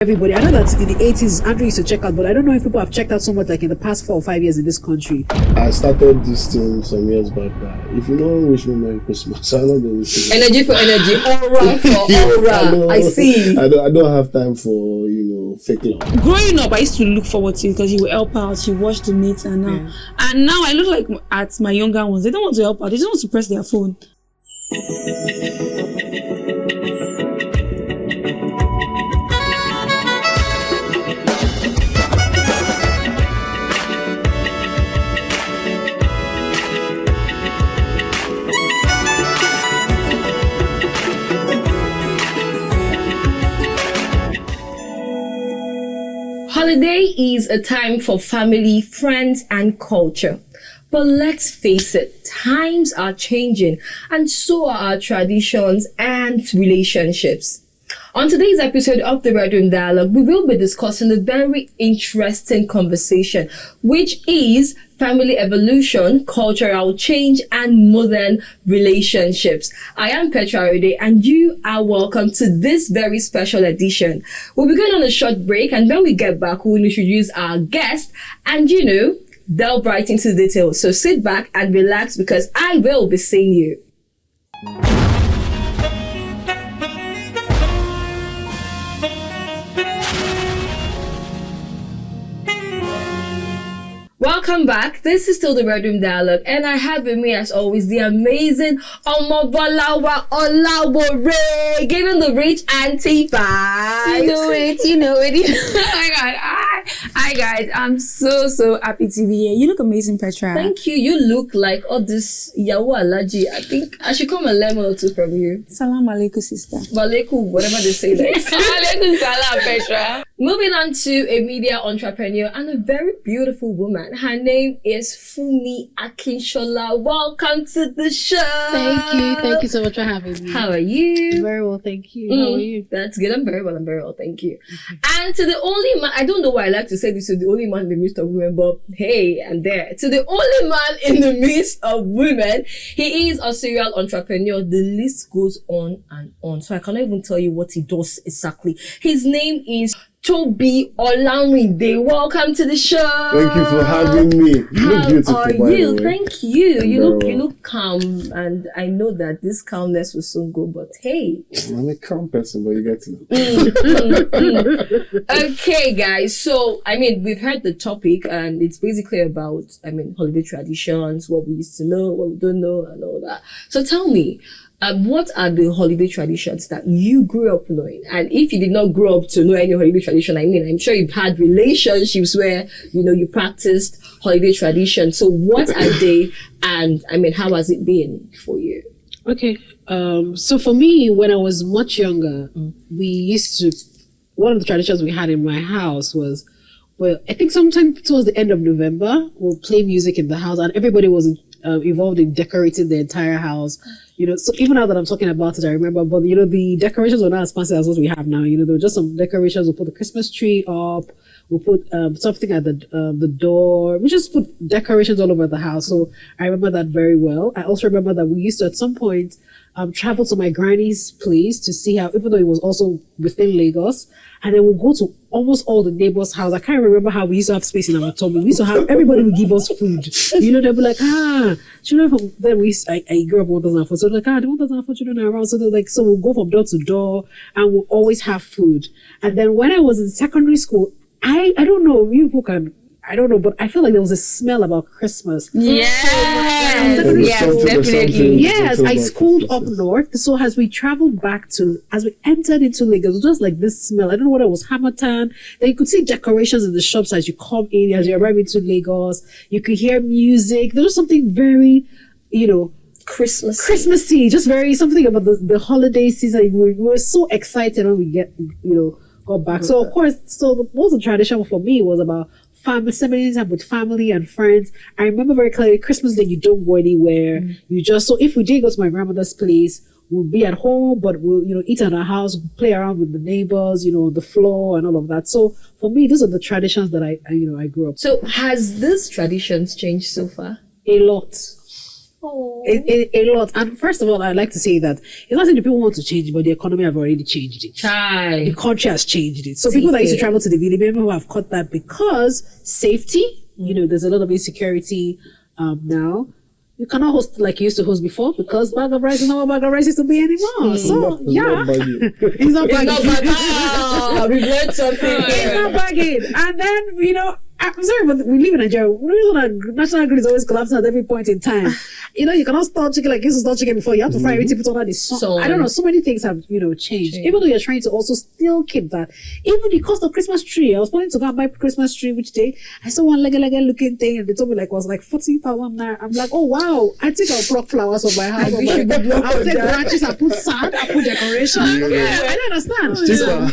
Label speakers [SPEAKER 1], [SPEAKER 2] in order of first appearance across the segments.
[SPEAKER 1] Everybody, I know that in the 80s, Andrew used to check out, but I don't know if people have checked out so much like in the past 4 or 5 years in this country.
[SPEAKER 2] I started this thing some years back. If you don't wish me Merry Christmas, I'm not going to say
[SPEAKER 3] energy for energy, aura for aura. I see.
[SPEAKER 2] I don't have time for fake love.
[SPEAKER 4] Growing up, I used to look forward to it because you will help out, you watch the meat, and now I look like at my younger ones. They don't want to help out. They just want to press their phone.
[SPEAKER 3] Holiday is a time for family, friends, and culture. But let's face it, times are changing, and so are our traditions and relationships. On today's episode of the Red Room Dialogue, we will be discussing a very interesting conversation, which is family evolution, cultural change, and modern relationships. I am Petra Ode, and you are welcome to this very special edition. We'll be going on a short break, and when we get back, we'll introduce our guest and, delve right into the details. So sit back and relax because I will be seeing you. Welcome back. This is still the Red Room Dialogue, and I have with me, as always, the amazing Omobolawa Olawore, giving the rich auntie vibes.
[SPEAKER 4] You know it. Oh my God. Hi guys. I'm so happy to be here. You look amazing, Petra.
[SPEAKER 3] Thank you. You look like all this Yawa Alaji. I think I should come a lemon or two from you.
[SPEAKER 4] Salam alaikum, sister.
[SPEAKER 3] Walaikum, whatever they say next.
[SPEAKER 4] Alaikum salam, Petra.
[SPEAKER 3] Moving on to a media entrepreneur and a very beautiful woman. Her name is Fumi Akinshola. Welcome to the show.
[SPEAKER 5] Thank you so much for having me.
[SPEAKER 3] How are you?
[SPEAKER 5] Very well, thank you. How are you?
[SPEAKER 3] That's good. I'm very well, thank you. And to the only man, I don't know why I like to say this to the only man in the midst of women, but hey, I'm there. To the only man in the midst of women, he is a serial entrepreneur. The list goes on and on. So I cannot even tell you what he does exactly. His name is Toby Olamide. Welcome to the show.
[SPEAKER 2] Thank you for having me. You look beautiful,
[SPEAKER 3] How are you? Thank you. You look calm, and I know that this calmness will soon go. But hey,
[SPEAKER 2] I'm a calm person, but you get to know.
[SPEAKER 3] Okay, guys. So we've heard the topic, and it's basically about holiday traditions, what we used to know, what we don't know, and all that. So tell me. What are the holiday traditions that you grew up knowing? And if you did not grow up to know any holiday tradition, I'm sure you've had relationships where, you practiced holiday traditions. So what are they? And how has it been for you?
[SPEAKER 1] Okay. So for me, when I was much younger, one of the traditions we had in my house was, I think sometime towards the end of November, we'll play music in the house, and everybody was involved in decorating the entire house. So even now that I'm talking about it, I remember, but the decorations were not as fancy as what we have now. There were just some decorations. We'll put the Christmas tree up. We'll put something at the door. We just put decorations all over the house. So I remember that very well. I also remember that we used to, at some point, travel to my granny's place to see how, even though it was also within Lagos, and then we'll go to almost all the neighbors' house. I can't remember how we used to have space in our tummy. We used to have, everybody would give us food. They'll be like, children from, then I grew up 1,004. So like, the 1,004 children are around. So they're like, so we'll go from door to door and we'll always have food. And then when I was in secondary school, I don't know, you people can, I don't know, but I feel like there was a smell about Christmas.
[SPEAKER 4] Yes, definitely.
[SPEAKER 1] Yes, I schooled up north. So as we traveled as we entered into Lagos, it was just like this smell. I don't know what it was, Hamatan. Then you could see decorations in the shops as you come in, as you arrive into Lagos. You could hear music. There was something very, Christmassy, just very something about the holiday season. We were so excited when we got back. So of course, most of the tradition for me was about spending time with family and friends. I remember very clearly Christmas Day, you don't go anywhere. So if we did go to my grandmother's place, we'll be at home, but we'll, eat at our house, play around with the neighbors, the floor and all of that. So for me, those are the traditions that I grew up.
[SPEAKER 3] So has these traditions changed so far?
[SPEAKER 1] A lot.
[SPEAKER 3] Oh.
[SPEAKER 1] A lot. And first of all, I'd like to say that it's not that the people want to change it, but the economy have already changed it. The country has changed it. So people that used to travel to the village, maybe who have caught that because safety, there's a lot of insecurity now. You cannot host like you used to host before because bag of rice is not what bag of rice is to be anymore. So, yeah. It's not bagging.
[SPEAKER 3] We've learned something.
[SPEAKER 1] It's not bagging. And then, I'm sorry, but we live in Nigeria. The reason that national grid is always collapsing at every point in time. You cannot store chicken like you used to store chicken before. You have to fry everything, put under the sun. I don't know. So many things have, changed. Even though you're trying to also still keep that. Even the cost of Christmas tree. I was planning to go and buy Christmas tree which day. I saw one leg looking thing and they told me it was like 40,000 naira. I'm like, oh wow. I think I'll pluck flowers on my house. I'll take branches, I'll put sand, I'll put decoration. I don't understand. So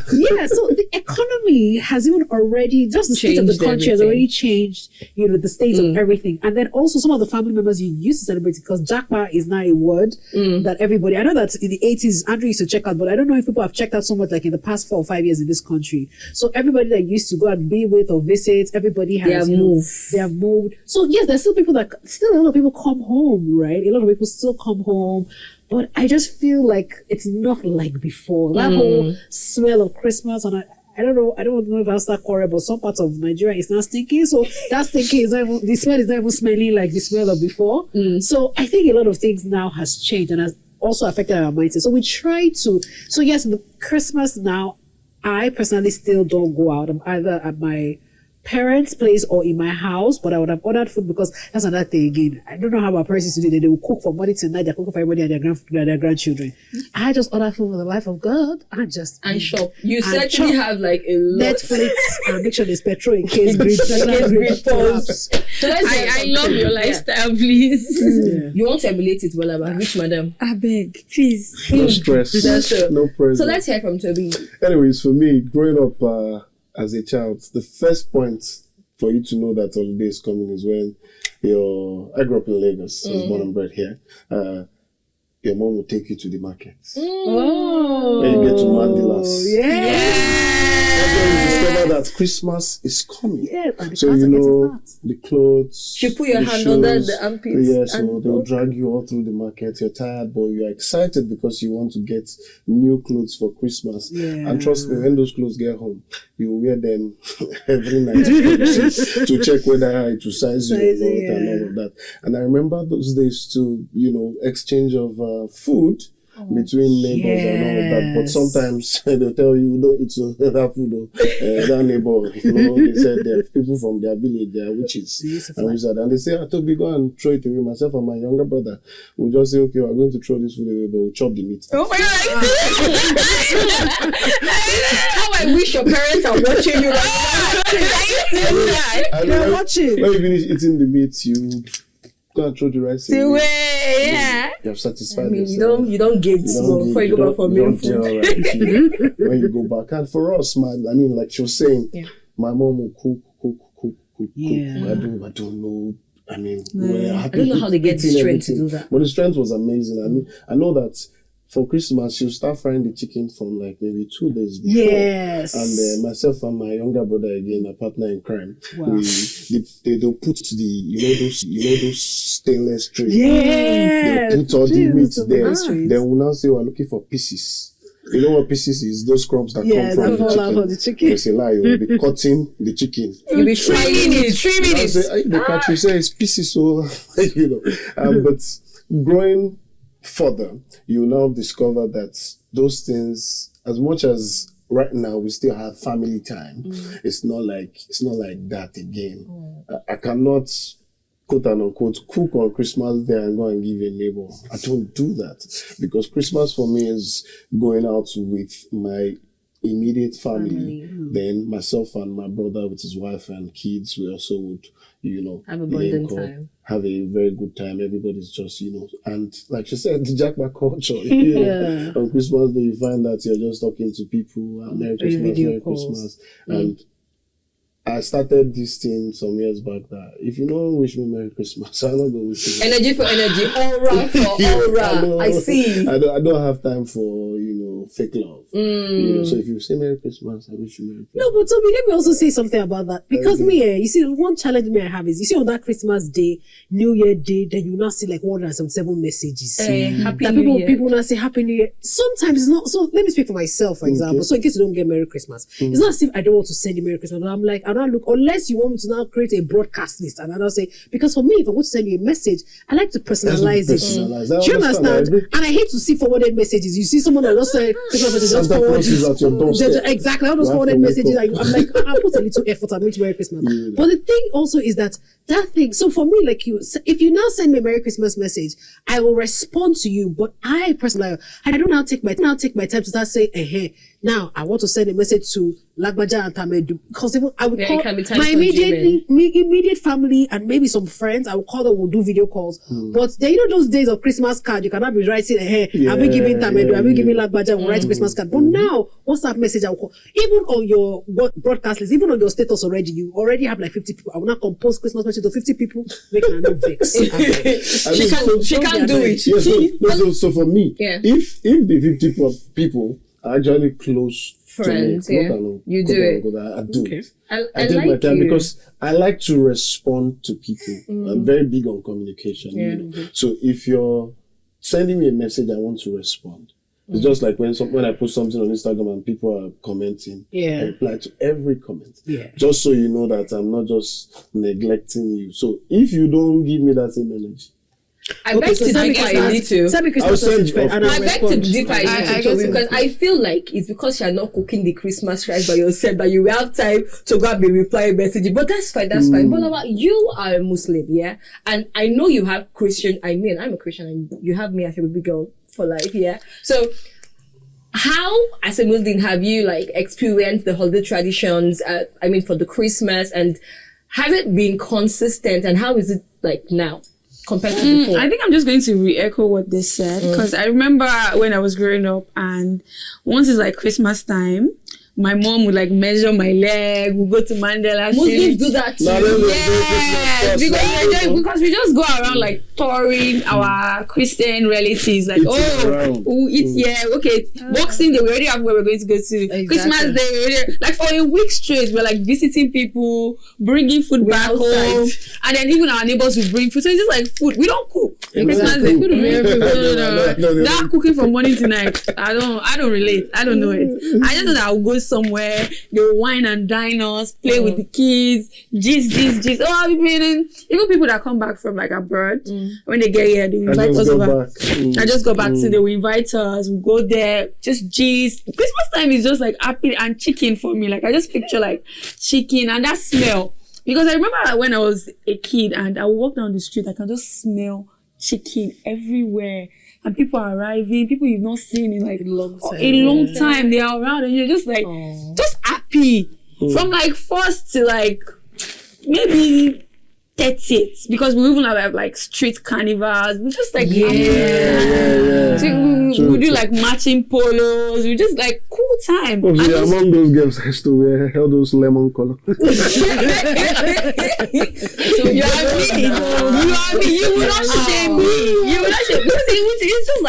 [SPEAKER 1] the economy has even already, just the state of the country has already changed, the state of everything. And then also some of the family members you used to celebrate because Jackpot is now a word that everybody, I know that in the 80s, Andrew used to check out, but I don't know if people have checked out so much like in the past 4 or 5 years in this country. So everybody that used to go and be with or visit, everybody has, they have moved. So yes, there's still people still a lot of people come home, right? A lot of people still come home. But I just feel like it's not like before. That whole smell of Christmas, and I don't know if I'll start quarrel, but some parts of Nigeria is not stinky. So that stinky is not even, the smell is not even smelling like the smell of before. So I think a lot of things now has changed and has also affected our mindset. So we try to, yes, the Christmas now, I personally still don't go out. I'm either at my parents' place or in my house, but I would have ordered food because that's another thing again. I don't know how our parents used to do it. They will cook from morning to night. They're cooking for everybody and their grandchildren. I just order food for the life of God and
[SPEAKER 3] shop. You certainly have like a lot.
[SPEAKER 1] Netflix and make sure there's petrol in case grid falls.
[SPEAKER 3] So
[SPEAKER 4] I love your lifestyle, please.
[SPEAKER 3] You want to emulate it, well, about which madam?
[SPEAKER 4] I beg, please.
[SPEAKER 2] No stress. No pressure.
[SPEAKER 3] So let's hear from Toby.
[SPEAKER 2] Anyways, for me, growing up as a child, the first point for you to know that holiday is coming is when I grew up in Lagos. I was born and bred here. Your mom will take you to the market.
[SPEAKER 1] Oh.
[SPEAKER 2] When you get to Mandilas. That's when you discover that Christmas is coming.
[SPEAKER 1] Yeah,
[SPEAKER 2] so the clothes.
[SPEAKER 3] You put your hand under the armpits.
[SPEAKER 2] Yeah, so they'll drag you all through the market. You're tired, but you're excited because you want to get new clothes for Christmas.
[SPEAKER 1] Yeah.
[SPEAKER 2] And trust me, when those clothes get home, you wear them every night to check whether it will size you or not and all of that. And I remember those days to, exchange of food between neighbors and all of that. But sometimes they'll tell you, don't eat that food. That neighbor, they said there are people from their village, they are witches and wizards. And they say, Toby, go and throw it away. Myself and my younger brother will just say, okay, we're going to throw this food away, but we'll chop the meat.
[SPEAKER 3] Oh my God! How I wish your parents are watching you like
[SPEAKER 1] They're watching.
[SPEAKER 2] When you finish eating the meat, you go and throw the rice away. You have satisfied yourself.
[SPEAKER 3] You don't get small before you go back for meal food.
[SPEAKER 2] When you go back. And for us, like she was saying, my mom will cook.
[SPEAKER 1] Yeah.
[SPEAKER 2] I don't know. I
[SPEAKER 3] don't know how they get the strength to do that.
[SPEAKER 2] But the strength was amazing. I know that for Christmas, she'll start frying the chicken from like maybe 2 days before.
[SPEAKER 1] Yes.
[SPEAKER 2] And myself and my younger brother, again, my partner in crime, they'll put those stainless trays.
[SPEAKER 1] Yes.
[SPEAKER 2] They'll put all the meat there. Then we'll now say we're looking for pieces. You know what pieces is? Those crumbs that come from the chicken. It's a lie. You'll be cutting the chicken.
[SPEAKER 3] You'll be frying it. 3 minutes.
[SPEAKER 2] The country says pieces, so but growing further, you now discover that those things, as much as right now we still have family time, it's not like that again. I cannot, quote and unquote, cook on Christmas Day and go and give a neighbor. I don't do that because Christmas for me is going out with my immediate family. Then myself and my brother with his wife and kids, we also would,
[SPEAKER 3] have abundant time.
[SPEAKER 2] Have a very good time. Everybody's just, and like she said, the jackpot culture. On Christmas Day, you find that you're just talking to people. Merry Christmas, Merry Christmas. And I started this thing some years back that if you don't wish me Merry Christmas, I'm not going to wish you.
[SPEAKER 3] Energy for energy, aura for aura. I see.
[SPEAKER 2] I don't have time for, fake love. So if you say Merry Christmas, I wish you Merry Christmas.
[SPEAKER 1] No, but Toby, let me also say something about that. Because you see, one challenge I have is, you see on that Christmas day, New Year day, then you now see like 177 messages.
[SPEAKER 3] Happy New Year.
[SPEAKER 1] People now say Happy New Year. Sometimes it's not, so let me speak for myself, for example. So in case you don't get Merry Christmas, it's not as if I don't want to send you Merry Christmas, but I'm like, I don't look, unless you want me to now create a broadcast list, and I'll say, because for me, if I want to send you a message, I like to personalize it. Do you understand? And I hate to see forwarded messages. You see someone that just say Christmas message, just forward it. Exactly, all those forwarded messages. I'm like, I'll put a little effort and wish Merry Christmas. But the thing also is that thing. So for me, like if you now send me a Merry Christmas message, I will respond to you. But I personally, I don't now take my time to start saying, now I want to send a message to Lagbaja and Tamedu, because even I would call my immediate family and maybe some friends. I will call them. We'll do video calls. But then, those days of Christmas card, you cannot be writing, are we giving Tamedu? Are we giving Lagbaja? We'll write Christmas card. But now, WhatsApp message, I will call. Even on your broadcast list, even on your status already, you already have like 50 people. I will not compose Christmas message to 50 people. Make her no vex.
[SPEAKER 3] She can't do it.
[SPEAKER 2] Yes, so for me, if the 50 people are actually close
[SPEAKER 3] friends,
[SPEAKER 2] to me,
[SPEAKER 3] you do it.
[SPEAKER 2] I do it.
[SPEAKER 3] I
[SPEAKER 2] take
[SPEAKER 3] like
[SPEAKER 2] my time
[SPEAKER 3] you.
[SPEAKER 2] because I like to respond to people. I'm very big on communication. So if you're sending me a message, I want to respond. It's just like when I put something on Instagram and people are commenting, I reply to every comment. Just so you know that I'm not just neglecting you. So if you don't give me that same energy,
[SPEAKER 3] I beg to differ a little. I beg to differ a little because I feel like it's because you're not cooking the Christmas rice by yourself that you will have time to go and be replying messages. But that's fine. But you are a Muslim, and I know you have Christian. I mean, I'm a Christian, and you have me as your baby girl for life, So, how, as a Muslim, have you experienced the holiday traditions? For the Christmas, and has it been consistent? And how is it now? Compared to before?
[SPEAKER 4] I think I'm just going to re-echo what they said, because I remember when I was growing up, and once it's Christmas time, my mom would measure my leg. We'll go to Mandela.
[SPEAKER 3] Muslims do that too.
[SPEAKER 4] Yes, because we just go around touring our Christian relatives. We'll eat Boxing Day, we already have where we're going to go to. Exactly. Christmas Day, we already, for a week straight, we're visiting people, bringing food back home, and then even our neighbors will bring food. So it's just food. We don't cook. Christmas Day, food will be everywhere. No. That cooking from morning to night. I don't relate. I don't know it. I just know that I'll go somewhere, they will wine and dine us, play with the kids, gist. Oh, I've been in. Even people that come back from abroad, when they get here, they invite us over. I just go back to, they will invite us, we go there, just gist. Christmas time is just happy and chicken for me. I just picture chicken and that smell. Because I remember when I was a kid and I would walk down the street, I can just smell chicken everywhere. And people are arriving, people you've not seen in a long time. They are around and you're just just happy. From first to maybe 30th, because we even have street carnivals. We just happy. So we do matching polos. We just cool time.
[SPEAKER 2] Among those girls, I used to wear all those lemon color.
[SPEAKER 4] So you are me. You will not shame me. You will not shame me. It's just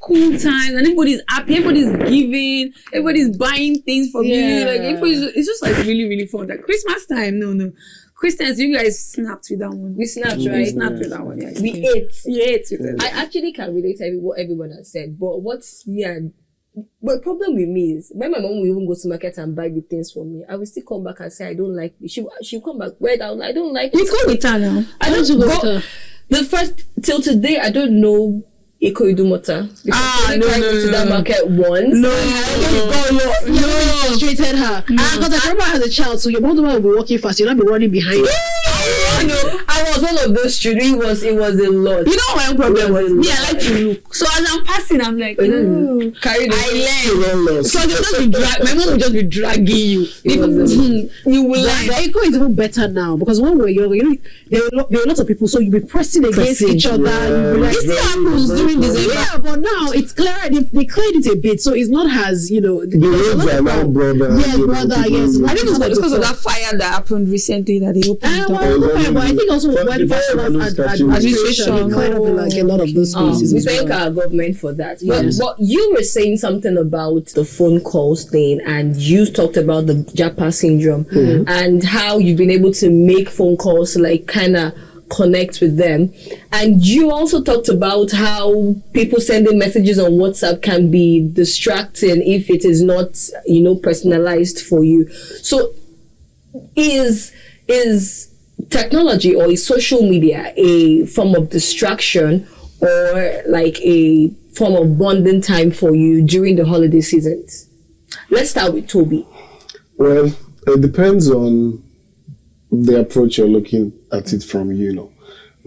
[SPEAKER 4] cool times, and everybody's happy, everybody's giving, everybody's buying things for me. It's just really, really fun. Christmas time, no. Christians, you guys snapped with that one.
[SPEAKER 3] We snapped, right?
[SPEAKER 4] We snapped with that one, yeah.
[SPEAKER 3] We ate.
[SPEAKER 4] You ate with it.
[SPEAKER 3] I actually can relate to what everyone has said, but but the problem with me is when my mom will even go to market and buy the things for me, I will still come back and say I don't like it. She'll come back wear down. I don't like it.
[SPEAKER 4] You go with her now.
[SPEAKER 3] I don't go. The first till today, I don't know Ikoidumota. I went to that market once.
[SPEAKER 1] No. Frustrated her. Because I remember as a child, so your mother will be walking fast, you'll not be running behind her.
[SPEAKER 3] I was was one of those children. It was a lot.
[SPEAKER 4] You know what my own problem was? Me, I like to look. So as I'm passing, I'm like, ooh,
[SPEAKER 3] Carry
[SPEAKER 4] I learn. So they'll just be my mom will just be dragging you. You will learn.
[SPEAKER 1] The echo is even better now because when we were younger, there were lots of people, so you'll be pressing against each other. You'll be like,
[SPEAKER 4] This still happens during December.
[SPEAKER 1] yeah, but now it's clearer. They cleared it a bit, so it's not as
[SPEAKER 2] The roads are now brother.
[SPEAKER 1] Yes, brother. Yes,
[SPEAKER 4] I think it's because of that fire that happened recently that they opened up.
[SPEAKER 1] But I think also when the administration cleared up like a lot of those spaces.
[SPEAKER 3] We
[SPEAKER 1] as
[SPEAKER 3] thank
[SPEAKER 1] well.
[SPEAKER 3] our government for that.
[SPEAKER 1] Yes.
[SPEAKER 3] But you were saying something about the phone calls thing, and you talked about the Japa syndrome and how you've been able to make phone calls to like kind of connect with them. And you also talked about how people sending messages on WhatsApp can be distracting if it is not, personalized for you. So is technology or is social media a form of distraction or like a form of bonding time for you during the holiday seasons? Let's start with Toby.
[SPEAKER 2] Well, it depends on the approach you're looking at it from,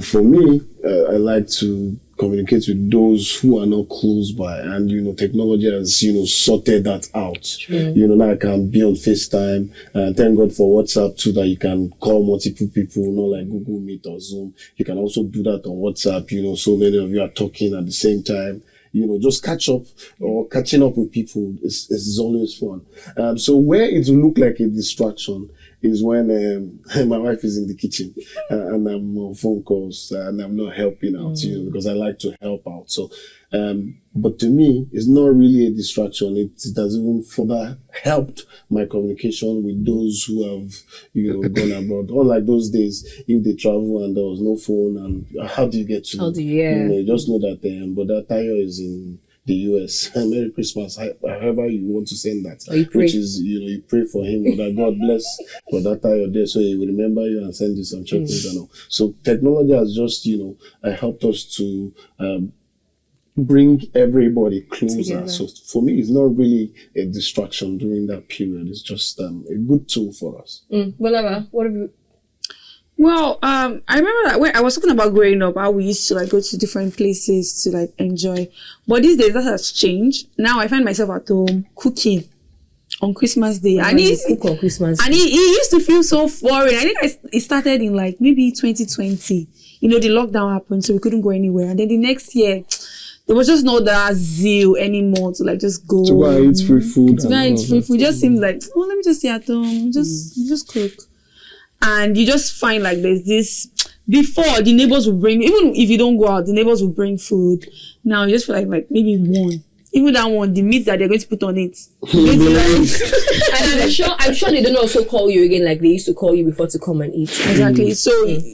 [SPEAKER 2] For me, I like to communicate with those who are not close by, and technology has sorted that out. Now I can be on FaceTime, thank God for WhatsApp too, that you can call multiple people, not like Google Meet or Zoom. You can also do that on WhatsApp. So many of you are talking at the same time. Just catch up or catching up with people is always fun. So where it will look like a distraction is when my wife is in the kitchen and I'm on phone calls and I'm not helping out, because I like to help out. So, but to me, it's not really a distraction. It has even further helped my communication with those who have, gone abroad. Unlike those days, if they travel and there was no phone, and how do you get to know? You just know that Brother Tayo is in the US. Merry Christmas. However you want to send that, which is you pray for him, or that God bless Brother Tayo there, so he will remember you and send you some chocolates and all. So technology has just helped us to bring everybody closer. Together. So for me, it's not really a distraction during that period. It's just a good tool for us.
[SPEAKER 3] Whatever. What have you?
[SPEAKER 4] Well, I remember that when I was talking about growing up, how we used to go to different places to enjoy. But these days that has changed. Now I find myself at home cooking on Christmas Day. And
[SPEAKER 3] cook on Christmas Day.
[SPEAKER 4] And it used to feel so foreign. I think it started in maybe 2020. The lockdown happened, so we couldn't go anywhere. And then the next year, there was just not that zeal anymore to just go.
[SPEAKER 2] To go and eat free food.
[SPEAKER 4] It just seemed like, let me just stay at home, just cook. And you just find there's this, before the neighbors would bring, even if you don't go out, the neighbors will bring food. Now you just feel like maybe one. Even that one, the meat that they're going to put on it.
[SPEAKER 3] And I'm sure they don't also call you again like they used to call you before to come and eat.
[SPEAKER 4] Exactly. So,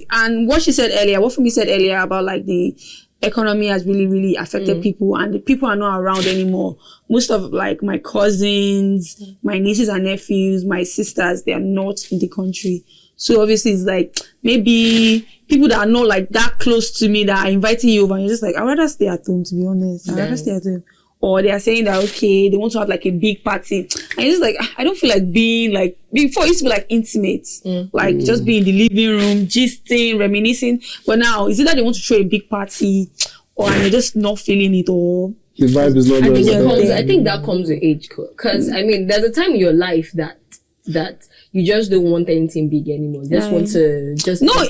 [SPEAKER 4] and what Fumi said earlier about the economy has really, really affected people, and the people are not around anymore. Most of my cousins, my nieces and nephews, my sisters, they are not in the country. So obviously it's maybe people that are not that close to me that are inviting you over, and you're just I'd rather stay at home, to be honest. I'd rather stay at home. Or they are saying that, okay, they want to have a big party. And it's just I don't feel like being before it used to be intimate. Just be in the living room, gisting, reminiscing. But now, is it that they want to throw a big party or they're just not feeling it, or
[SPEAKER 2] the vibe is not
[SPEAKER 3] I think that comes with age. Because, there's a time in your life that you just don't want anything big anymore. You just want to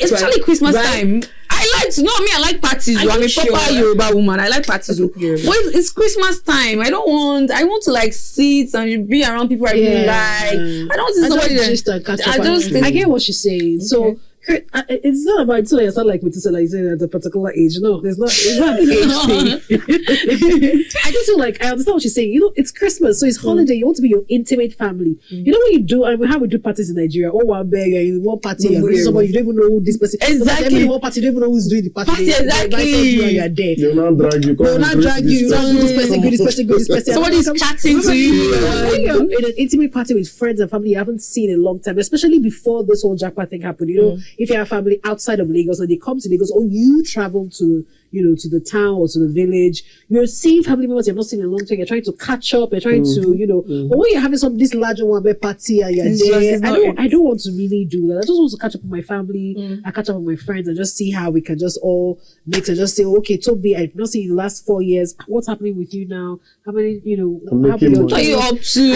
[SPEAKER 4] especially Christmas time. I like parties. I'm a proper Yoruba woman. I like parties. But it's Christmas time. I want to sit and be around people I really like. I don't want to see somebody
[SPEAKER 1] I get what she's saying. Okay. So it's not about it's not like Metusela is at a particular age. No, it's not an age thing. I just feel I understand what she's saying. It's Christmas, so it's holiday. You want to be your intimate family. You know when you do, how we do parties in Nigeria. One bag, in one party, somebody you don't even know who this person.
[SPEAKER 4] Exactly.
[SPEAKER 1] One party, you don't even know who's doing the party.
[SPEAKER 4] Exactly.
[SPEAKER 1] You are there.
[SPEAKER 2] They'll not drag you.
[SPEAKER 1] They'll not drag you. This person.
[SPEAKER 4] Somebody's chatting to you.
[SPEAKER 1] When you're in an intimate party with friends and family you haven't seen in a long time, especially before this whole jackpot thing happened. If you have family outside of Lagos and they come to Lagos, or you travel to to the town or to the village. You're seeing family members you've not seen in a long time. You're trying to catch up. You're trying to, but when you're having this larger one party and you're there, I don't want to really do that. I just want to catch up with my family. I catch up with my friends and just see how we can just all mix and just say, okay, Toby, I've not seen you in the last 4 years. What's happening with you now? How many,
[SPEAKER 4] what are you up to?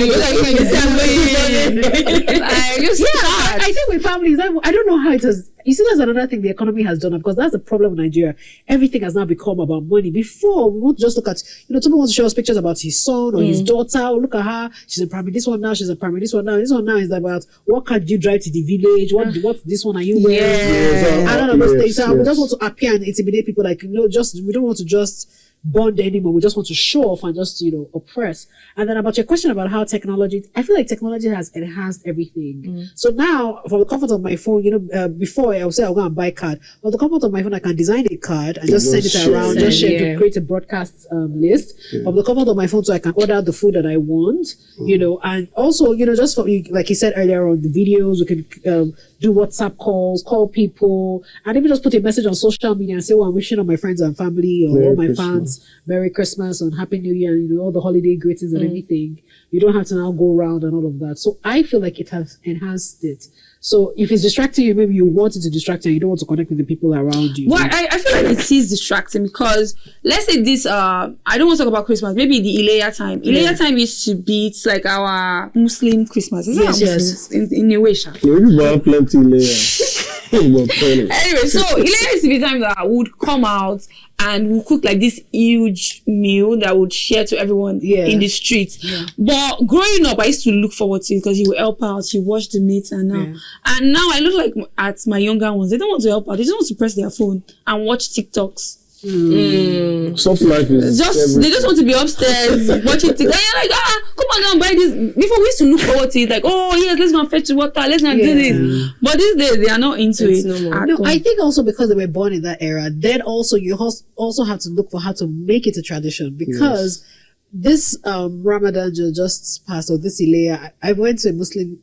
[SPEAKER 1] I think with families, I don't know how it has. You see, that's another thing the economy has done, because that's the problem with Nigeria. Everything has now become about money. Before, we want to just look at, someone wants to show us pictures about his son or his daughter. Oh, look at her. She's in primary this one now. She's in primary this one now. This one now is about what car do you drive to the village? What this one are you wearing? And all of those things. So we just want to appear and intimidate people. Like, we don't want to just bond anymore. We just want to show off and just, oppress. And then about your question about how technology, I feel like technology has enhanced everything. So now, from the comfort of my phone, before I would say I'll go and buy a card. From the comfort of my phone, I can design a card and just send it around, just share to create a broadcast list. From the comfort of my phone, so I can order the food that I want, and also, just for, like you said earlier on, the videos, we can do WhatsApp calls, call people, and even just put a message on social media and say, I'm wishing all my friends and family or all my fans Merry Christmas and Happy New Year, all the holiday greetings and everything. You don't have to now go around and all of that. So I feel like it has enhanced it. So if it's distracting you, maybe you want it to distract you, you don't want to connect with the people around you.
[SPEAKER 4] Well, I feel like it is distracting because let's say this, I don't want to talk about Christmas, maybe the Ileya time. Ileya time used to be, it's like our Muslim Christmas. Is
[SPEAKER 1] yes.
[SPEAKER 4] In a way, Sha.
[SPEAKER 2] Maybe we have plenty Ileya.
[SPEAKER 4] Anyway, so Ileya used to be the time that I would come out and we'll cook like this huge meal that would share to everyone in the street. But growing up, I used to look forward to it because he would help out, he watch the meat and now. And now I look like at my younger ones, they don't want to help out, they just want to press their phone and watch TikToks.
[SPEAKER 2] Soft life is
[SPEAKER 4] they just want to be upstairs watching TikTok. And you're like, come on now, buy this. Before we used to look forward to it, like, oh yes, let's go and fetch water, let's not do this. But these days they are not into it.
[SPEAKER 1] No, I think also because they were born in that era, then also you also have to look for how to make it a tradition, because this Ramadan just passed, or this Ileya, I went to a Muslim,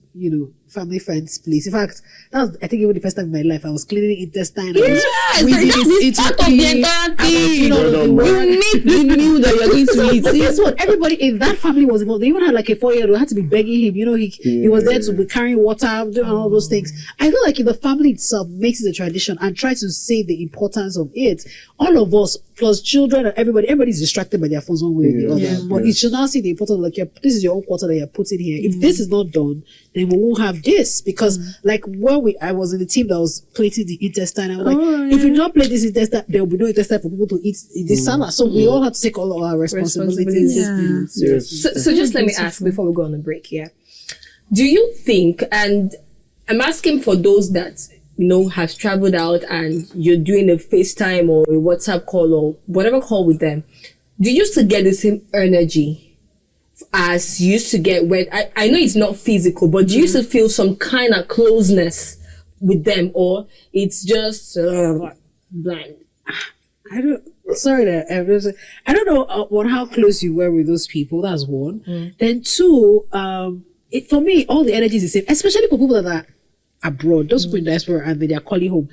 [SPEAKER 1] family friend's place. In fact, that was, I think, even the first time in my life I was cleaning intestine.
[SPEAKER 4] Yes, that's part of the entire thing. You make the meal that you're going to eat.
[SPEAKER 1] But guess what? Everybody in that family was involved. They even had like a 4-year-old who had to be begging him. He was there to be carrying water, doing all those things. I feel like if the family itself makes it a tradition and tries to say the importance of it, all of us, plus children and everybody's distracted by their phones one way or the other. But it should not see the importance of, like, this is your own quarter that you're putting here. If this is not done, then we won't have this, because like I was in the team that was plating the intestine. I was like, if you don't plate this intestine, there will be no intestine for people to eat this salad. So we all have to take all of our responsibilities.
[SPEAKER 3] So just let me ask before we go on a break here. Do you think, and I'm asking for those that have traveled out and you're doing a FaceTime or a WhatsApp call or whatever call with them, do you still get the same energy as you used to get when I know it's not physical, but do you still feel some kind of closeness with them, or it's just blind?
[SPEAKER 1] I don't know on how close you were with those people. That's one. Then two, for me, all the energy is the same, especially for people that are abroad, those people in diaspora and they are calling home.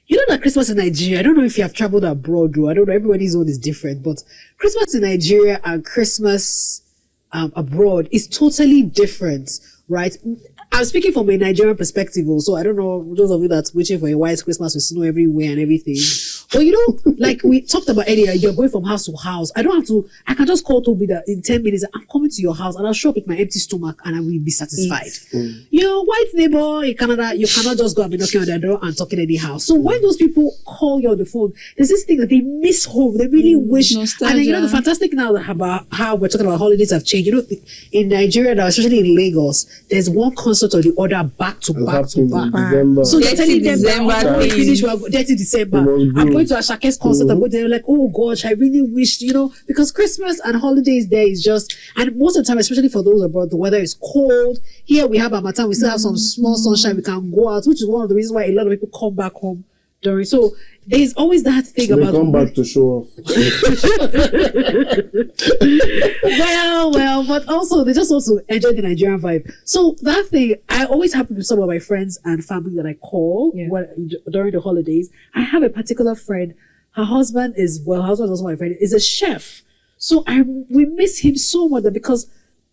[SPEAKER 1] You know that Christmas in Nigeria, I don't know if you have traveled abroad, or I don't know, everybody's own is different, but Christmas in Nigeria and Christmas abroad is totally different, right? I'm speaking from a Nigerian perspective also. I don't know, those of you that's waiting for a white Christmas with snow everywhere and everything. But like we talked about earlier, you're going from house to house. I can just call Toby that in 10 minutes, I'm coming to your house and I'll show up with my empty stomach and I will be satisfied. Your white neighbor in Canada, you cannot just go and be knocking on their door and talking anyhow. So when those people call you on the phone, there's this thing that they miss home. They really wish. Nostalgia. And then, the fantastic now about how we're talking about holidays have changed. In Nigeria now, especially in Lagos, there's one concert or the other back to back. So you're telling them that when we finish, we're going to December. I'm going to Ashake's concert. I'm going to, like, oh gosh, I really wish, because Christmas and holidays there is just, and most of the time, especially for those abroad, the weather is cold. Here we have Harmattan, we still have some small sunshine, we can go out, which is one of the reasons why a lot of people come back home during. So there's always that thing
[SPEAKER 2] they
[SPEAKER 1] about
[SPEAKER 2] come back to show off.
[SPEAKER 1] well, but also they just want to enjoy the Nigerian vibe. So that thing, I always happen with some of my friends and family that I call during the holidays. I have a particular friend. her husband is also my friend, is a chef. So we miss him so much because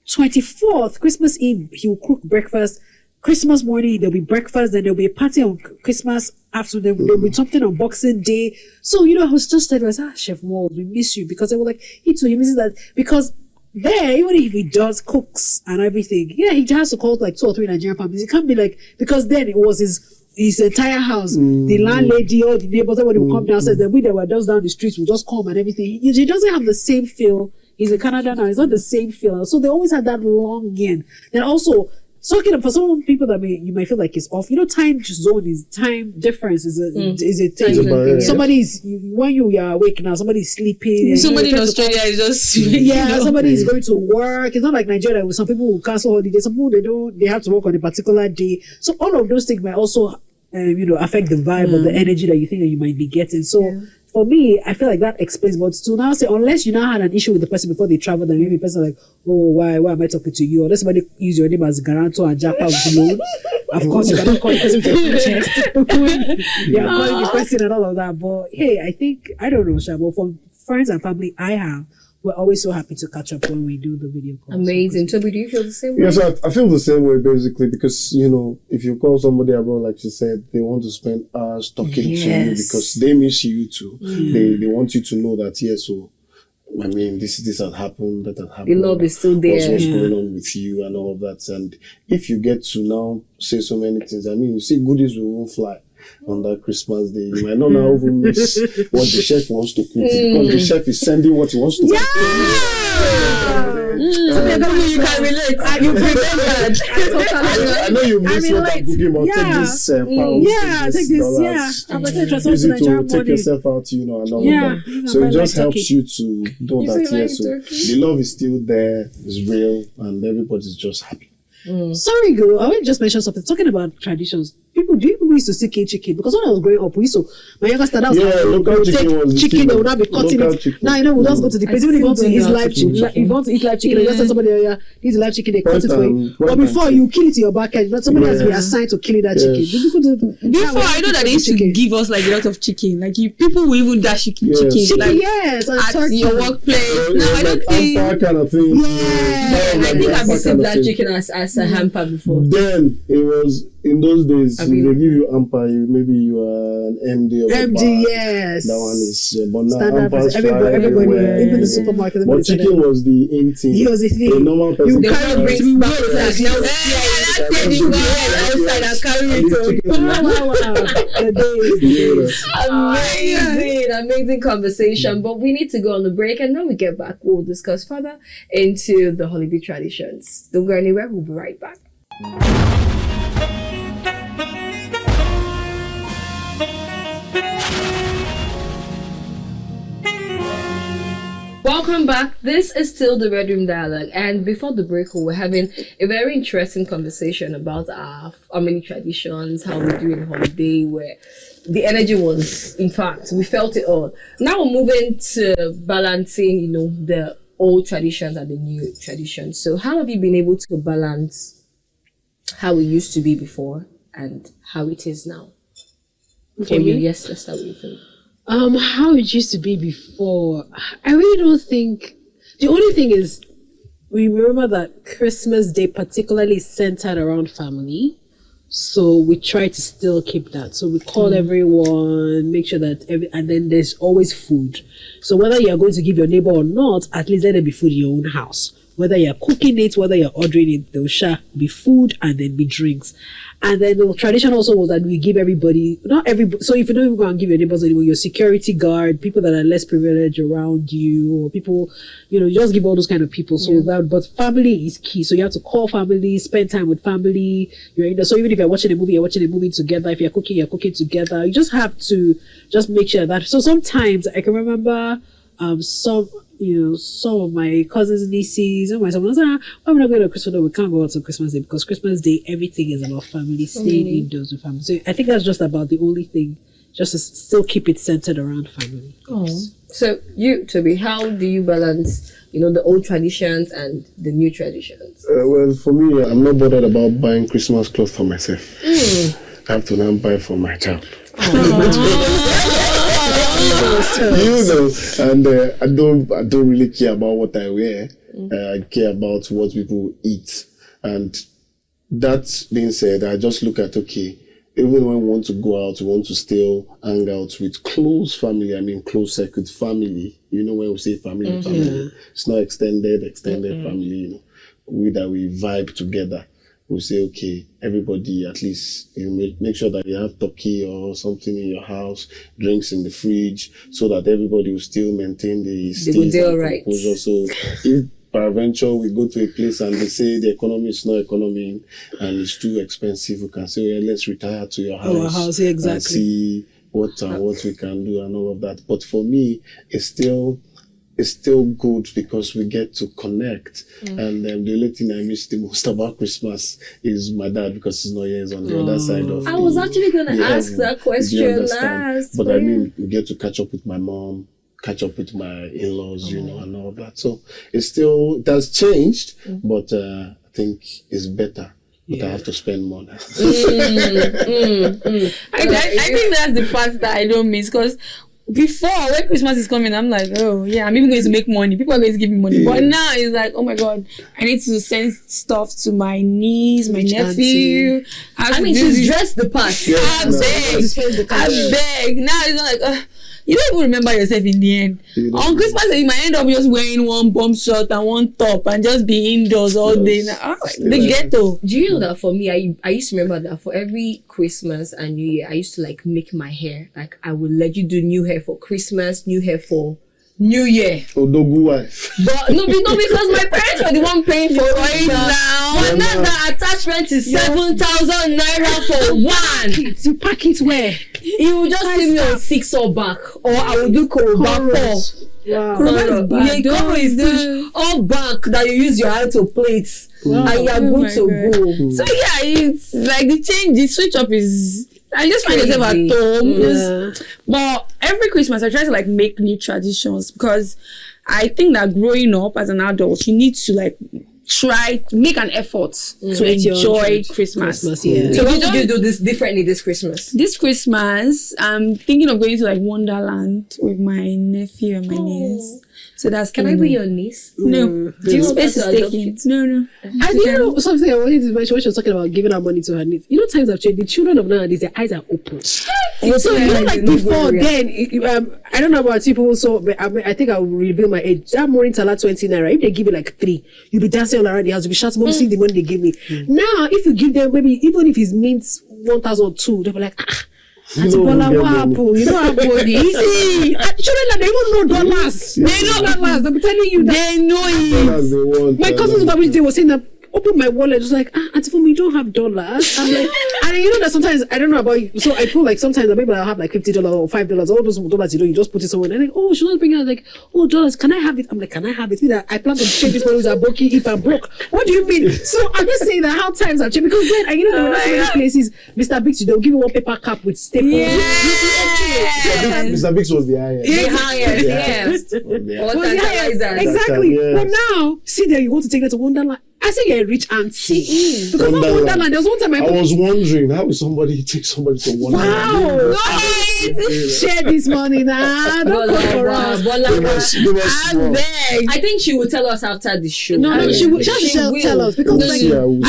[SPEAKER 1] 24th, Christmas Eve, he will cook breakfast. Christmas morning, there'll be breakfast, then there'll be a party on Christmas afternoon, there'll be something on Boxing Day. So, I was just telling myself, Chef Mold, we miss you, because they were like, he misses that, because there, even if he does cooks and everything, he has to call like 2 or 3 Nigerian families. It can't be like, because then it was his entire house, the landlady, all the neighbors, everybody will come downstairs, then we that were just down the streets will just come and everything. He doesn't have the same feel. He's in Canada now, it's not the same feel. So they always had that longing. Then also, for some people that you might feel like it's off. Time zone is time difference is a thing. Somebody's when you are awake now, somebody's sleeping.
[SPEAKER 4] Somebody in Australia is just
[SPEAKER 1] somebody is going to work. It's not like Nigeria where some people will cancel holidays. Some people they have to work on a particular day. So all of those things might also affect the vibe or the energy that you think that you might be getting. So. For me, I feel like that explains, but to now say, unless you now had an issue with the person before they traveled, then maybe the person like, oh, why am I talking to you? Or unless somebody use your name as guarantor and japa with loan. Of course, you cannot call the person with your chest. You're calling the person and all of that. But hey, I don't know, Shabo, from friends and family we're always so happy to catch up when we do the video calls.
[SPEAKER 3] Amazing. Toby, do you feel the same way?
[SPEAKER 2] Yes, I feel the same way basically because, if you call somebody abroad, like you said, they want to spend hours talking to you because they miss you too. They want you to know that, this had happened, that had happened.
[SPEAKER 3] The love is still there.
[SPEAKER 2] What's going on with you and all of that. And if you get to now say so many things, you see goodies will fly. On that Christmas Day, you might not now even miss what the chef wants to cook because the chef is sending what he wants to cook.
[SPEAKER 3] You can relate. You remembered.
[SPEAKER 2] I know you miss what I'm cooking, but take this pound, take this dollars.
[SPEAKER 1] I'm going to
[SPEAKER 2] use it to take yourself out, and all of that. So it just helps you to know that, so the love is still there, it's real, and everybody's just happy.
[SPEAKER 1] Sorry, girl. I want to just mention something. Talking about traditions. Do you people used to see chicken? Because when I was growing up, my younger sister, that was
[SPEAKER 2] local chicken.
[SPEAKER 1] They would not be cutting it. Now, we'll just go to the place. Even if you want to eat live chicken, if you want to eat live chicken, you just tell somebody, this is live chicken, they cut it for you. But before you kill it in your backyard, somebody has to be assigned to killing that chicken.
[SPEAKER 4] Before, I know that they used to give us like a lot of chicken. Like people will even dash chicken. Like,
[SPEAKER 1] yes,
[SPEAKER 4] at your workplace. No, I don't think.
[SPEAKER 2] Kind of thing.
[SPEAKER 3] I think I've seen that chicken as a hamper before.
[SPEAKER 2] Then it was. In those days, if they give you amper, maybe you are an MD of a bar.
[SPEAKER 1] Yes.
[SPEAKER 2] That one is, but now
[SPEAKER 1] standard
[SPEAKER 2] ampers
[SPEAKER 1] everybody, even the supermarket.
[SPEAKER 2] But chicken was the in thing.
[SPEAKER 1] It was the thing.
[SPEAKER 2] A normal person.
[SPEAKER 3] You can't bring back outside and carry it. Amazing conversation. But we need to go on the break, and when we get back, we'll discuss further into the holiday traditions. Don't go anywhere. We'll be right back. Welcome back. This is still the Red Room Dialogue, and before the break, we were having a very interesting conversation about our family traditions, how we do in holiday, where the energy was, in fact, we felt it all. Now we're moving to balancing, the old traditions and the new traditions. So how have you been able to balance how it used to be before and how it is now?
[SPEAKER 1] Okay,
[SPEAKER 3] For you, yes, let's start with you, Phil.
[SPEAKER 1] How it used to be before, I really don't think. The only thing is, we remember that Christmas Day particularly centered around family, so we try to still keep that. So we call everyone, make sure that and then there's always food. So whether you are going to give your neighbor or not, at least let there be food in your own house. Whether you're cooking it, whether you're ordering it, there will be food and then be drinks. And then the tradition also was that we give everybody, not everybody, so if you don't even go and give your neighbors anymore, your security guard, people that are less privileged around you, or people, you just give all those kind of people. So but family is key. So you have to call family, spend time with family. So even if you're watching a movie together. If you're cooking together. You just have to just make sure that. So sometimes I can remember, some of my cousins, nieces, and my son was why am I not going to Christmas Day? We can't go out on Christmas Day because Christmas Day, everything is about family, staying indoors with family. So I think that's just about the only thing, just to still keep it centered around family.
[SPEAKER 3] Oh. So you, Toby, how do you balance, the old traditions and the new traditions?
[SPEAKER 2] Well, for me, I'm not bothered about buying Christmas clothes for myself. I have to now buy for my child. and I don't really care about what I wear. I care about what people eat. And that being said, I just look at, okay, even when we want to go out, we want to still hang out with close family. I mean, close circuit family. You know, when we say family, family, it's not extended family, you know, we vibe together. We say, okay, everybody at least make sure that you have turkey or something in your house, drinks in the fridge, so that everybody will still maintain the state and composure. So if peradventure we go to a place and they say the economy is not economy and it's too expensive, we can say, well, let's retire to your house,
[SPEAKER 1] exactly.
[SPEAKER 2] And see what we can do and all of that. But for me, it's still good because we get to connect. And the only thing I miss the most about Christmas is my dad, because he's not here, he's on the other side of
[SPEAKER 3] I was actually going to ask that question last.
[SPEAKER 2] But I mean, we get to catch up with my mom, catch up with my in-laws, you know, and all of that. So it has changed, but I think it's better. But I have to spend more now.
[SPEAKER 4] I think that's the part that I don't miss, because before, when Christmas is coming, I'm like, oh yeah, I'm even going to make money. People are going to give me money. Yeah. But now it's like, oh my God, I need to send stuff to my niece, my nephew.
[SPEAKER 3] She's dressed the part.
[SPEAKER 4] I beg. Now it's not like, you don't even remember yourself in the end. On Christmas, you might end up just wearing one bomb shirt and one top and just be indoors all day. The ghetto.
[SPEAKER 3] Do you know that for me, I used to remember that for every Christmas and New Year, I used to like make my hair. Like I would let you do new hair for Christmas, new hair for New Year.
[SPEAKER 2] Odogu wife.
[SPEAKER 3] But no, because my parents were the one paying for it now. But now the attachment is 7,000 naira for one.
[SPEAKER 1] You pack it where?
[SPEAKER 3] You will just see me on 6 or back, or I will do Koroba 4.
[SPEAKER 1] Wow.
[SPEAKER 3] Koro is still all back that you use your hand to plate. Wow. And you are good to go.
[SPEAKER 4] So yeah, it's like the switch up is, I just find myself at home.
[SPEAKER 1] Yeah.
[SPEAKER 4] But every Christmas I try to like make new traditions, because I think that growing up as an adult, you need to like make an effort to enjoy Christmas.
[SPEAKER 1] Yeah.
[SPEAKER 3] So what did you do this differently this Christmas?
[SPEAKER 4] This Christmas, I'm thinking of going to like Wonderland with my nephew and my niece. So that's
[SPEAKER 3] Can I be your niece?
[SPEAKER 4] No.
[SPEAKER 3] Do you
[SPEAKER 4] space is taken? No.
[SPEAKER 1] I didn't know something I wanted to mention when she was talking about giving out money to her niece. You know, times have changed. The children of nowadays, their eyes are open. So you know, like before then, I don't know about people. So I think I will reveal my age. That morning Tala 20 naira. If they give you like 3, you'll be dancing all around the house. You'll be shouting, "Mom, see the money they give me." Now, if you give them maybe even if it's means 1,000 or 2, they'll be like, Auntie Bola, what happened? You don't have money. See, children, they don't know dollars. They know dollars. I'm telling you that.
[SPEAKER 4] They know it.
[SPEAKER 2] My
[SPEAKER 1] cousins about which they were saying that, open my wallet, just like, Auntie Fumi, you don't have dollars. I'm like, and you know that sometimes, I don't know about you, so I feel like sometimes maybe I'll have like $50 or $5, all those dollars, you just put it somewhere, and I'm like, oh, she's not bringing out like, oh, dollars, can I have it? I'm like, can I have it? I plan to change this money with a bookie if I'm broke. What do you mean? So I'm just saying that how times have changed, because then, and you know, there were not so many places, Mr. Biggs, they'll give you one paper cap with staples.
[SPEAKER 2] Yeah. Mr. Biggs was the highest.
[SPEAKER 1] Exactly. But now, see there, you want to take that to Wonderland. I say you're a rich auntie. Because Wonderland, there was one time
[SPEAKER 2] I was wondering, how will somebody take somebody to Wonderland?
[SPEAKER 1] Wow! Share this money now. Don't come for us.
[SPEAKER 3] I think she will tell us after the show.
[SPEAKER 1] No, she will tell us. Because
[SPEAKER 4] I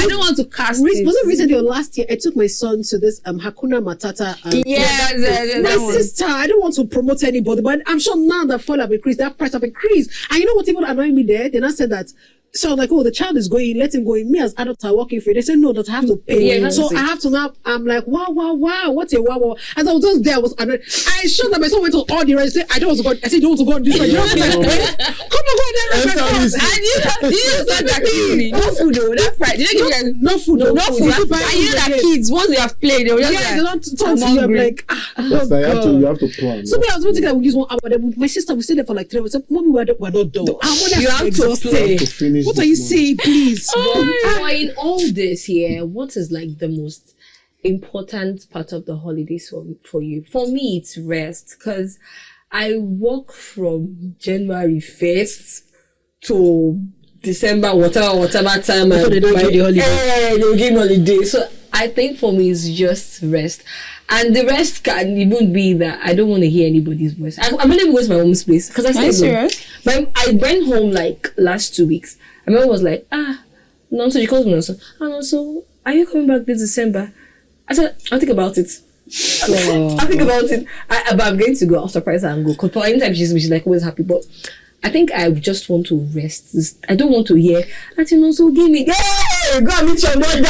[SPEAKER 4] don't want to cast
[SPEAKER 1] it. Was it recently or last year? I took my son to this Hakuna Matata. My sister, I don't want to promote anybody, but I'm sure now that fall have increased, that price have increased. And you know what even annoyed me there? They now said that, so like, oh, the child is going, let him go in. Me as adults are working for it. They said, no, that I have to pay. Yeah, so I have to now, I'm like, wow. What's a wow? As I was just there, I showed that my son went to all the rest. I don't want to go. I said, you don't want to go on this way. You don't want to go. Come on, go on there.
[SPEAKER 4] And you said that kids, no food though. That's right. Did they give you
[SPEAKER 1] no food? No food.
[SPEAKER 4] And you know that kids, once they have played, they will just
[SPEAKER 1] they're not talking to you. I'm like,
[SPEAKER 2] you have to plan.
[SPEAKER 1] So I was going to think I would use 1 hour. My sister would stay there for like 3 hours. Mommy, we're not done.
[SPEAKER 3] You have to stay.
[SPEAKER 1] What are you saying, please?
[SPEAKER 3] But in all this here, what is like the most important part of the holidays for you? For me, it's rest, because I work from January 1st to December, whatever time.
[SPEAKER 1] So they don't give the holiday.
[SPEAKER 3] They'll give holiday. So I think for me it's just rest. And the rest can even be that I don't want to hear anybody's voice. I'm not even going to my mom's place because I stay alone. But I went home like last 2 weeks. And my mom was like, no, so she calls me, no, so are you coming back this December? I said, I'll think about it. I'll think about it. But I'm going to go. I'll surprise her and go. Because anytime she's like always happy. But I think I just want to rest. I don't want to hear. And you know, so give me. Go and meet your mother.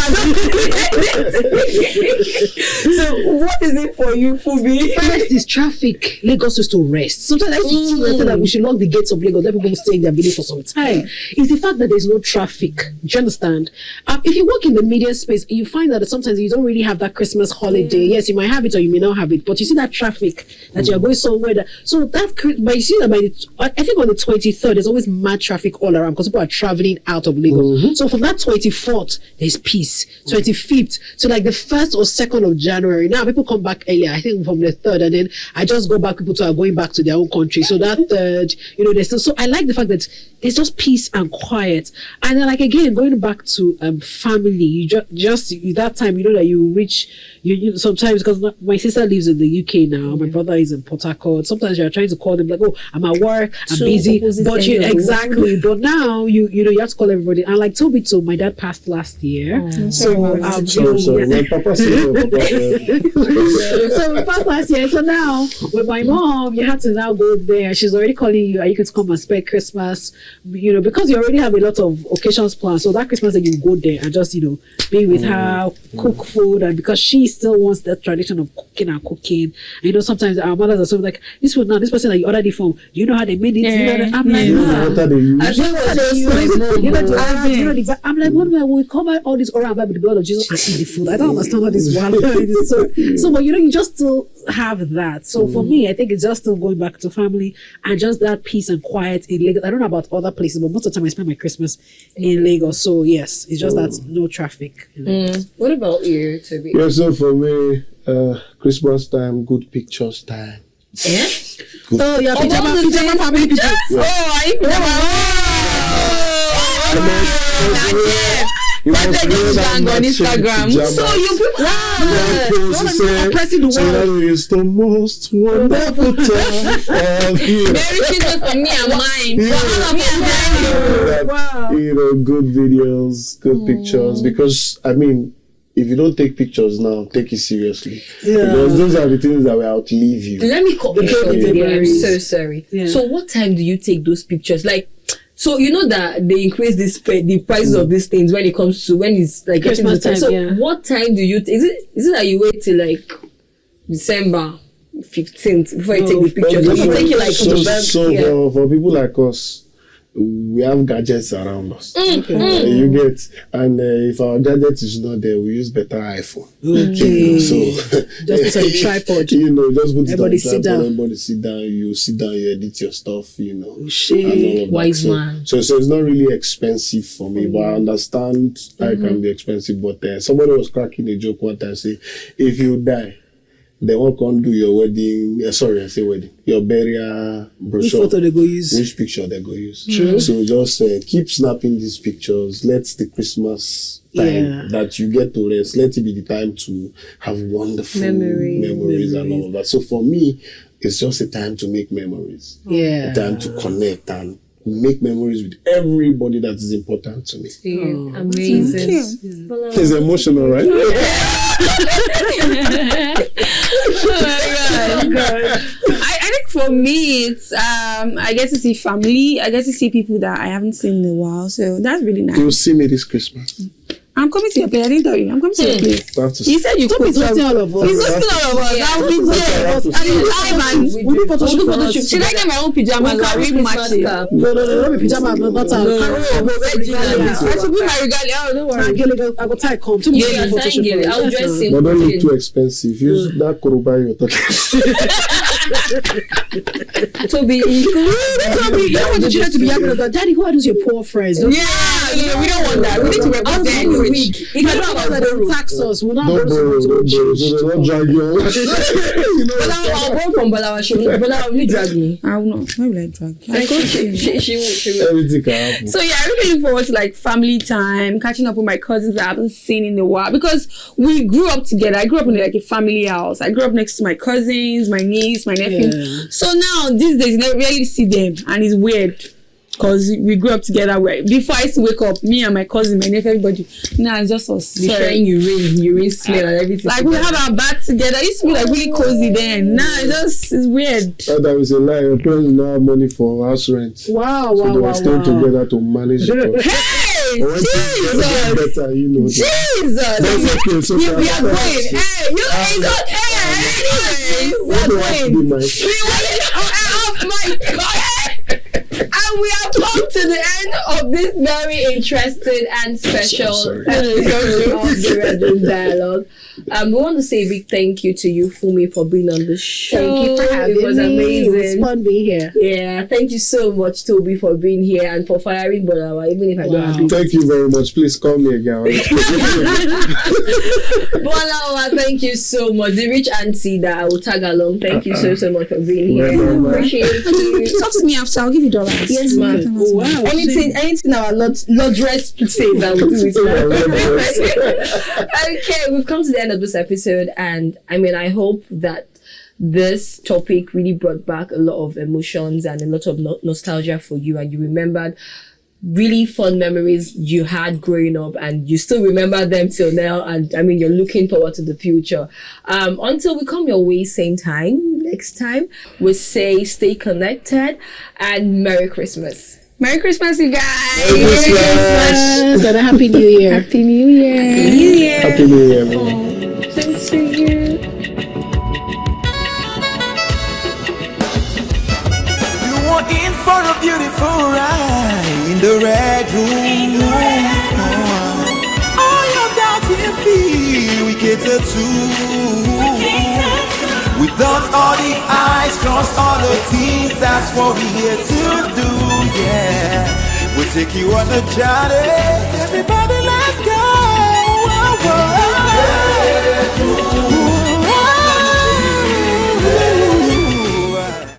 [SPEAKER 3] So what is it for you, Fubi?
[SPEAKER 1] Rest is traffic. Lagos is to rest. Sometimes I used to say that we should lock the gates of Lagos. Let people stay in their village for some time. It's the fact that there's no traffic. Do you understand? If you work in the media space, you find that sometimes you don't really have that Christmas holiday. Yes, you might have it or you may not have it, but you see that traffic that you're going somewhere. But you see that I think on the 23rd, there's always mad traffic all around because people are traveling out of Lagos. So from that 24th, there's peace. 25th to like the 1st or 2nd of January. Now people come back earlier, I think from the 3rd, and then I just go back, people are going back to their own country. So that 3rd, there's still, so I like the fact that it's just peace and quiet. And then like again, going back to family, you just that time, that you reach, you sometimes, because my sister lives in the UK now, my brother is in Port Harcourt. Sometimes you're trying to call them like, oh, I'm at work, I'm busy, but exactly. But now you have to call everybody. And like Toby told, my dad passed last year. So
[SPEAKER 2] when Papa said,
[SPEAKER 1] so we passed last year. So now with my mom, you have to now go there. She's already calling you. Are you going to come and spend Christmas? Because you already have a lot of occasions planned. So that Christmas, then you go there and just be with her, cook food, and because she still wants that tradition of cooking and cooking. And sometimes our mothers are sort of like, this person that you ordered it from, do you know how they made it? I'm like, I'm like, what do we cover all this oral with the blood of Jesus and eat the food? I don't understand what this one is. So but you just still have that. So for me, I think it's just still going back to family and just that peace and quiet in Lagos. I don't know about other places, but most of the time I spend my Christmas in Lagos. So yes, it's just that no traffic.
[SPEAKER 3] What about you, Toby?
[SPEAKER 2] Yeah, so for me, Christmas time, good pictures time.
[SPEAKER 3] Yeah?
[SPEAKER 1] Oh, yeah, pajama family pictures.
[SPEAKER 4] Yes.
[SPEAKER 2] You must
[SPEAKER 4] on Instagram.
[SPEAKER 2] So you people
[SPEAKER 1] pressing the wall.
[SPEAKER 2] It's the most wonderful time of year.
[SPEAKER 4] Merry Christmas for me and mine.
[SPEAKER 2] Wow. Good videos, good pictures. Because if you don't take pictures now, take it seriously. Yeah. Because those are the things that will outlive you.
[SPEAKER 3] Let me cut you short. I'm so sorry. Yeah. So what time do you take those pictures? So you know that they increase the prices of these things when it's like
[SPEAKER 1] Christmas time.
[SPEAKER 3] So what time do you is it that you wait till like December 15th before you take the pictures? Or you take it
[SPEAKER 2] for people like us, we have gadgets around us. You get, and if our gadget is not there, we use better iPhone.
[SPEAKER 1] Okay.
[SPEAKER 2] So
[SPEAKER 1] just put a tripod.
[SPEAKER 2] Just put
[SPEAKER 1] everybody
[SPEAKER 2] it on
[SPEAKER 1] sit down.
[SPEAKER 2] Everybody sit down. You sit down. You edit your stuff. And all of
[SPEAKER 3] wise
[SPEAKER 2] that.
[SPEAKER 3] man.
[SPEAKER 2] So it's not really expensive for me, but I understand it can be expensive. But somebody was cracking a joke one time, say, if you die, they won't come do your wedding. Wedding. Your burial brochure.
[SPEAKER 1] Which photo they go use?
[SPEAKER 2] Which picture they go use? True. So just keep snapping these pictures. Let the Christmas time that you get to rest, let it be the time to have wonderful memories and all of that. So for me, it's just a time to make memories.
[SPEAKER 1] Yeah.
[SPEAKER 2] A time to connect and make memories with everybody that is important to me.
[SPEAKER 3] Yeah. Amazing.
[SPEAKER 2] It's emotional, right?
[SPEAKER 4] Oh my God. I think for me, it's I get to see family. I get to see people that I haven't seen in a while. So that's really nice.
[SPEAKER 2] You'll see me this Christmas.
[SPEAKER 4] I'm coming to your place. I didn't tell you. I'm coming to your place.
[SPEAKER 2] He
[SPEAKER 4] said you could be
[SPEAKER 1] all of us.
[SPEAKER 4] He's hosting all of us. I'll be there. And
[SPEAKER 1] we'll do photo shoot.
[SPEAKER 4] Should I get my own pajamas? I'll read matching.
[SPEAKER 1] No, be pajamas. Not
[SPEAKER 4] I should be my regalia. Oh, don't worry.
[SPEAKER 1] I go tie come.
[SPEAKER 3] I'll dress him.
[SPEAKER 2] But don't look too expensive. Use that Kuruba you're talking.
[SPEAKER 3] Toby,
[SPEAKER 1] You don't want the children to be happy like, Daddy, who are those your poor friends?
[SPEAKER 4] Yeah, we don't want that. We need to represent rich.
[SPEAKER 1] If you don't want that, they will tax us. We'll not
[SPEAKER 2] Don't borrow, don't borrow, so they don't drag you on.
[SPEAKER 3] I'll borrow from Balawa. Will you drag me?
[SPEAKER 4] I will not. Why will I drag?
[SPEAKER 3] She will.
[SPEAKER 2] Everything can happen.
[SPEAKER 4] So yeah, I'm really looking forward to like family time, catching up with my cousins that I haven't seen in a while because we grew up together. I grew up in like a family house. I grew up next to my cousins, my niece, my nephew.
[SPEAKER 1] Yeah.
[SPEAKER 4] So now these days you never really see them, and it's weird because we grew up together. Before I used to wake up, me and my cousin, my nephew, everybody. Now it's just us.
[SPEAKER 3] Be sharing urine smell and everything.
[SPEAKER 4] Like we have our bath together. It used to be like really cozy then. Now it's weird.
[SPEAKER 2] That was a lie. Your parents don't have money for house rent.
[SPEAKER 1] Wow,
[SPEAKER 2] So they were staying together to manage it.
[SPEAKER 4] Hey,
[SPEAKER 2] But once you get
[SPEAKER 4] Jesus!
[SPEAKER 2] better, you know.
[SPEAKER 4] Jesus!
[SPEAKER 2] That's okay. So
[SPEAKER 4] We are going. Hey, you ain't got anyway. We are going. We went off my God. And we have come to the end of this very interesting and special episode of the Red Room Dialogue. We want to say a big thank you to you, Fumi, for being on the show.
[SPEAKER 1] Thank you for having me.
[SPEAKER 4] It was amazing.
[SPEAKER 1] It was fun being here.
[SPEAKER 3] Yeah, thank you so much, Toby, for being here and for firing Bolawa, even if I don't have
[SPEAKER 2] Thank you very much. Please call me again.
[SPEAKER 3] Bolawa, thank you so much. The rich auntie that I will tag along, thank you so much for being here. Appreciate you.
[SPEAKER 4] Talk to me after. I'll give you $.
[SPEAKER 3] Yes, ma'am.
[SPEAKER 1] Oh, wow.
[SPEAKER 3] Anything our Lord Rest says, I will do it. Okay, we've come to the end of this episode, and I mean, I hope that this topic really brought back a lot of emotions and a lot of nostalgia for you, and you remembered really fun memories you had growing up, and you still remember them till now, and I mean, you're looking forward to the future. Until we come your way same time next time, we say stay connected and Merry Christmas.
[SPEAKER 4] Merry Christmas, you guys.
[SPEAKER 2] Merry Christmas.
[SPEAKER 1] And a Happy New Year.
[SPEAKER 4] Happy New Year.
[SPEAKER 3] Happy New Year.
[SPEAKER 2] Happy New Year, everyone.
[SPEAKER 3] Thanks to you.
[SPEAKER 6] You are in for a beautiful ride in the Red Room. All your doubts and fear we cater to. We dot all the I's, cross all the T's. That's what we're here to do. Yeah, we'll take you on a journey. Everybody, let's go. Whoa, whoa.